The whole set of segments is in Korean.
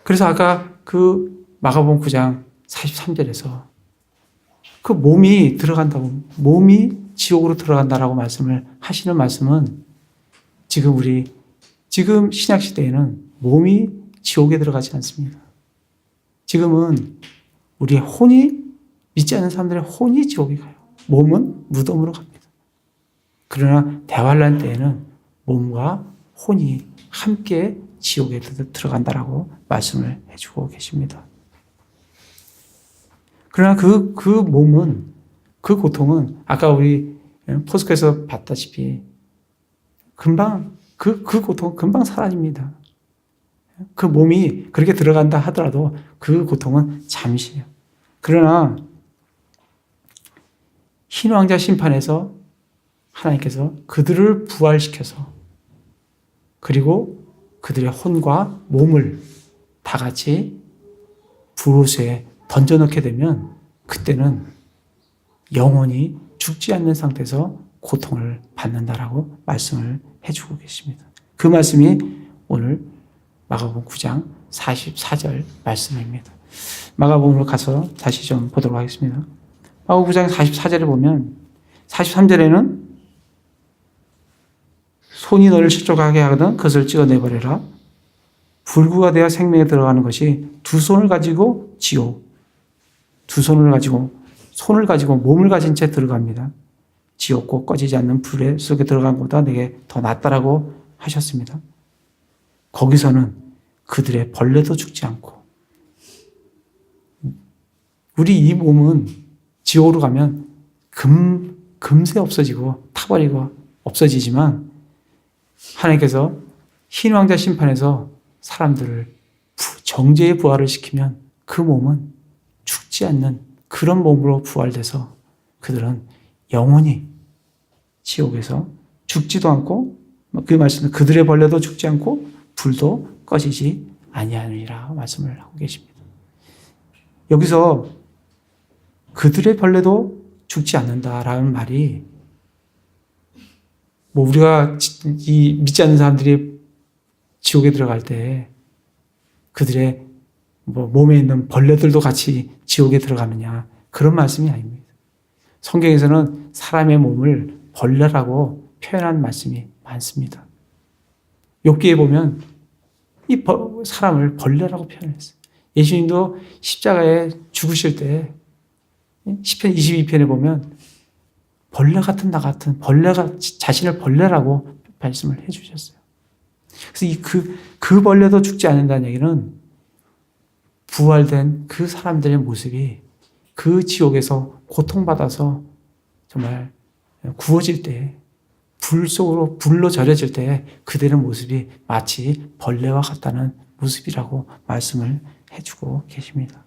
그래서 아까 그 마가복음 9장 43절에서 그 몸이 들어간다고, 몸이 지옥으로 들어간다라고 말씀을 하시는 말씀은 지금 신약 시대에는 몸이 지옥에 들어가지 않습니다. 지금은 우리의 혼이, 믿지 않는 사람들의 혼이 지옥에 가요. 몸은 무덤으로 갑니다. 그러나 대환란 때에는 몸과 혼이 함께 지옥에 들어간다라고 말씀을 해주고 계십니다. 그러나 그 몸은, 그 고통은 아까 우리 포스코에서 봤다시피 금방, 그 고통은 금방 사라집니다. 그 몸이 그렇게 들어간다 하더라도 그 고통은 잠시예요. 그러나 흰왕자 심판에서 하나님께서 그들을 부활시켜서 그리고 그들의 혼과 몸을 다 같이 불호수에 던져넣게 되면 그때는 영원히 죽지 않는 상태에서 고통을 받는다라고 말씀을 해주고 계십니다. 그 말씀이 오늘 마가복음 9장 44절 말씀입니다. 마가복음으로 가서 다시 좀 보도록 하겠습니다. 마가복음 9장 44절에 보면 43절에는 손이 너를 실족하게 하거든 그것을 찍어내버려라. 불구가 되어 생명에 들어가는 것이 두 손을 가지고 지옥, 손을 가지고 몸을 가진 채 들어갑니다. 지옥고 꺼지지 않는 불에 속에 들어간 것보다 내게 더 낫다라고 하셨습니다. 거기서는 그들의 벌레도 죽지 않고, 우리 이 몸은 지옥으로 가면 금세 없어지고 타버리고 없어지지만 하나님께서 흰왕자 심판에서 사람들을 정죄의 부활을 시키면 그 몸은 죽지 않는 그런 몸으로 부활돼서 그들은 영원히 지옥에서 죽지도 않고, 그 말씀은 그들의 벌레도 죽지 않고 불도 꺼지지 아니하느니라 말씀을 하고 계십니다. 여기서 그들의 벌레도 죽지 않는다라는 말이 우리가 믿지 않는 사람들이 지옥에 들어갈 때 그들의 몸에 있는 벌레들도 같이 지옥에 들어가느냐, 그런 말씀이 아닙니다. 성경에서는 사람의 몸을 벌레라고 표현한 말씀이 많습니다. 욥기에 보면 이 사람을 벌레라고 표현했어요. 예수님도 십자가에 죽으실 때 시편 22편에 보면 벌레 같은 나 같은, 벌레가 자신을 벌레라고 말씀을 해주셨어요. 그래서 그 벌레도 죽지 않는다는 얘기는 부활된 그 사람들의 모습이 그 지옥에서 고통받아서 정말 구워질 때, 불로 절여질 때 그들의 모습이 마치 벌레와 같다는 모습이라고 말씀을 해주고 계십니다.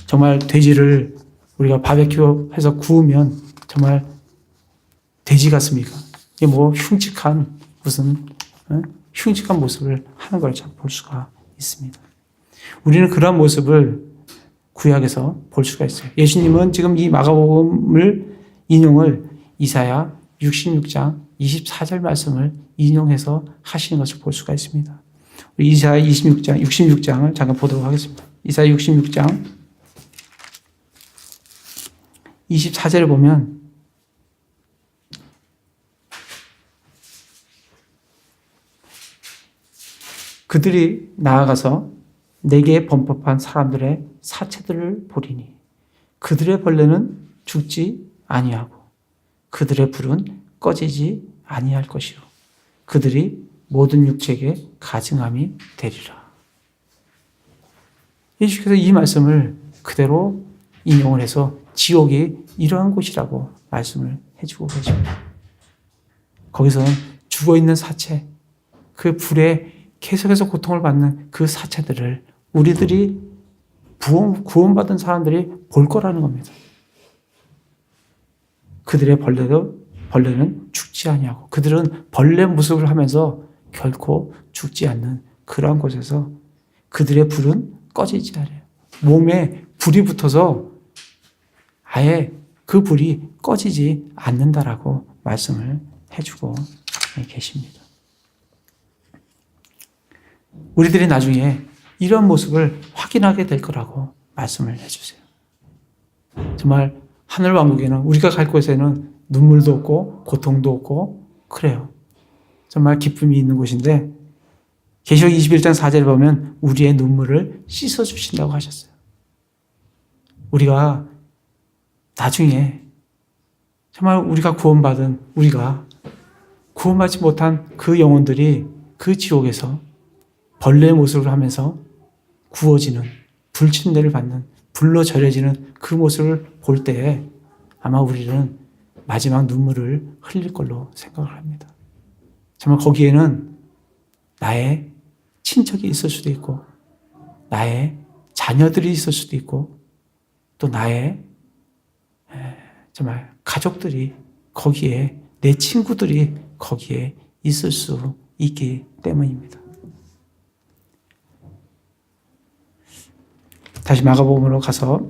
정말 돼지를 우리가 바베큐 해서 구우면 정말 돼지 같습니까? 이게 흉측한 모습을 하는 걸 볼 수가 있습니다. 우리는 그런 모습을 구약에서 볼 수가 있어요. 예수님은 지금 이 마가복음을 인용을 이사야 66장 24절 말씀을 인용해서 하시는 것을 볼 수가 있습니다. 우리 이사야 66장을 잠깐 보도록 하겠습니다. 이사야 66장 24절을 보면 그들이 나아가서 내게 범법한 사람들의 사체들을 보리니 그들의 벌레는 죽지 아니하고 그들의 불은 꺼지지 아니할 것이요 그들이 모든 육체에게 가증함이 되리라. 예수께서 이 말씀을 그대로 인용을 해서 지옥이 이러한 곳이라고 말씀을 해주고 계십니다. 거기서는 죽어있는 사체, 그 불에 계속해서 고통을 받는 그 사체들을 우리들이 구원받은 사람들이 볼 거라는 겁니다. 그들의 벌레는 죽지 아니하고 그들은 벌레 모습을 하면서 결코 죽지 않는 그러한 곳에서 그들의 불은 꺼지지 않아요. 몸에 불이 붙어서 아예 그 불이 꺼지지 않는다라고 말씀을 해주고 계십니다. 우리들이 나중에 이런 모습을 확인하게 될 거라고 말씀을 해주세요. 정말 하늘 왕국에는 우리가 갈 곳에는 눈물도 없고 고통도 없고 그래요. 정말 기쁨이 있는 곳인데 계시록 21장 4절에 보면 우리의 눈물을 씻어주신다고 하셨어요. 우리가 나중에 정말 우리가 구원받지 못한 그 영혼들이 그 지옥에서 벌레의 모습을 하면서 구워지는 불침대를 받는 불로 절여지는 그 모습을 볼 때에 아마 우리는 마지막 눈물을 흘릴 걸로 생각을 합니다. 정말 거기에는 나의 친척이 있을 수도 있고 나의 자녀들이 있을 수도 있고 또 나의 정말 가족들이 거기에 내 친구들이 거기에 있을 수 있기 때문입니다. 다시 마가복음으로 가서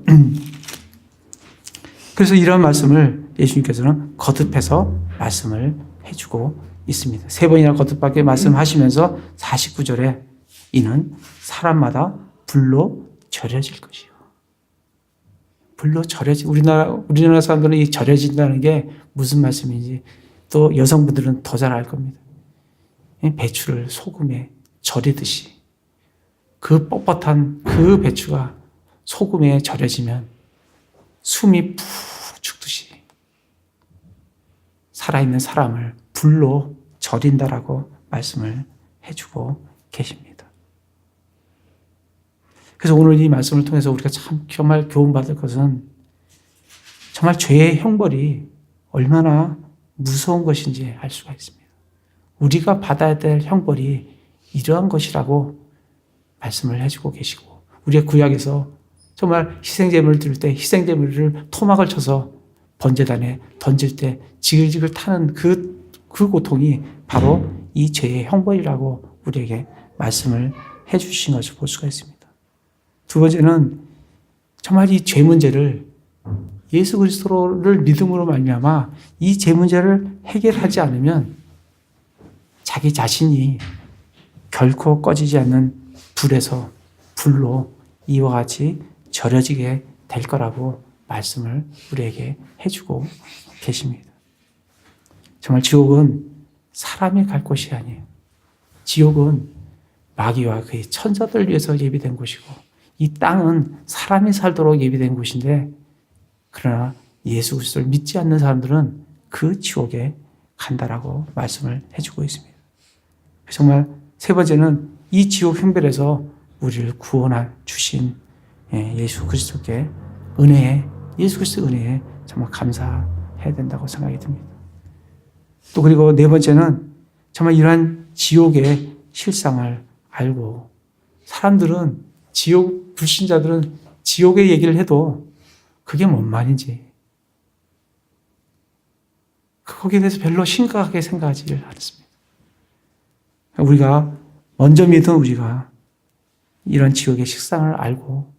그래서 이런 말씀을 예수님께서는 거듭해서 말씀을 해주고 있습니다. 3번이나 거듭하게 말씀하시면서 49절에 이는 사람마다 불로 절여질 것이요. 불로 절여지. 우리나라 사람들은 이 절여진다는 게 무슨 말씀인지 또 여성분들은 더 잘 알 겁니다. 배추를 소금에 절이듯이 그 뻣뻣한 그 배추가 소금에 절여지면 숨이 푹 죽듯이 살아있는 사람을 불로 절인다라고 말씀을 해주고 계십니다. 그래서 오늘 이 말씀을 통해서 우리가 참 정말 교훈받을 것은 정말 죄의 형벌이 얼마나 무서운 것인지 알 수가 있습니다. 우리가 받아야 될 형벌이 이러한 것이라고 말씀을 해주고 계시고 우리의 구약에서 정말 희생제물을 드릴 때 희생제물을 토막을 쳐서 번제단에 던질 때 지글지글 타는 그 고통이 바로 이 죄의 형벌이라고 우리에게 말씀을 해주신 것을 볼 수가 있습니다. 두 번째는 정말 이 죄 문제를 예수 그리스도를 믿음으로 말미암아 이 죄 문제를 해결하지 않으면 자기 자신이 결코 꺼지지 않는 불로 이와 같이 절여지게 될 거라고 말씀을 우리에게 해주고 계십니다. 정말 지옥은 사람이 갈 곳이 아니에요. 지옥은 마귀와 그의 천사들 위해서 예비된 곳이고 이 땅은 사람이 살도록 예비된 곳인데 그러나 예수 그리스도를 믿지 않는 사람들은 그 지옥에 간다라고 말씀을 해주고 있습니다. 정말 세 번째는 이 지옥 형벌에서 우리를 구원해 주신 예수 그리스도께 예수 그리스도 은혜에 정말 감사해야 된다고 생각이 듭니다. 또 그리고 네 번째는 정말 이러한 지옥의 실상을 알고 사람들은 불신자들은 지옥의 얘기를 해도 그게 뭔 말인지 거기에 대해서 별로 심각하게 생각하지 않습니다. 우리가 먼저 믿은 우리가 이런 지옥의 식상을 알고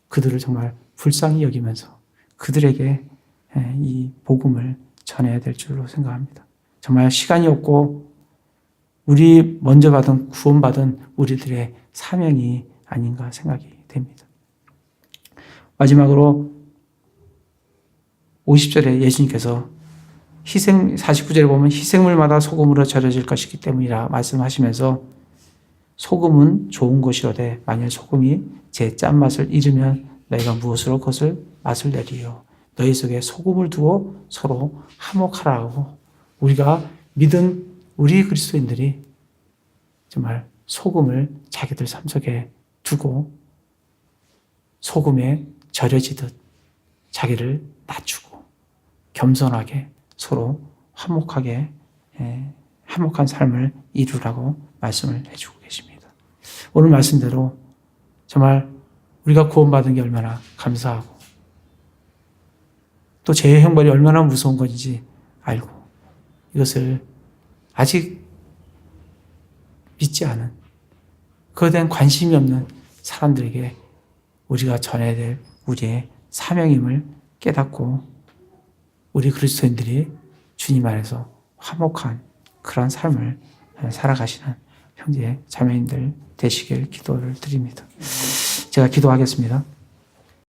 그들을 정말 불쌍히 여기면서 그들에게 이 복음을 전해야 될 줄로 생각합니다. 정말 시간이 없고 우리 먼저 구원받은 우리들의 사명이 아닌가 생각이 됩니다. 마지막으로 50절에 예수님께서 49절에 보면 희생물마다 소금으로 절여질 것이기 때문이라 말씀하시면서 소금은 좋은 것이로되 만일 소금이 제 짠맛을 잃으면 너희가 무엇으로 그것을 맛을 내리요. 너희 속에 소금을 두어 서로 화목하라고 우리가 믿은 우리 그리스도인들이 정말 소금을 자기들 삶 속에 두고 소금에 절여지듯 자기를 낮추고 겸손하게 서로 화목한 삶을 이루라고 말씀을 해주고 계십니다. 오늘 말씀대로 정말 우리가 구원받은 게 얼마나 감사하고 또 죄의 형벌이 얼마나 무서운 건지 알고 이것을 아직 믿지 않은 그에 대한 관심이 없는 사람들에게 우리가 전해야 될 우리의 사명임을 깨닫고 우리 그리스도인들이 주님 안에서 화목한 그런 삶을 살아가시는 형제 자매님들 되시길 기도를 드립니다. 제가 기도하겠습니다.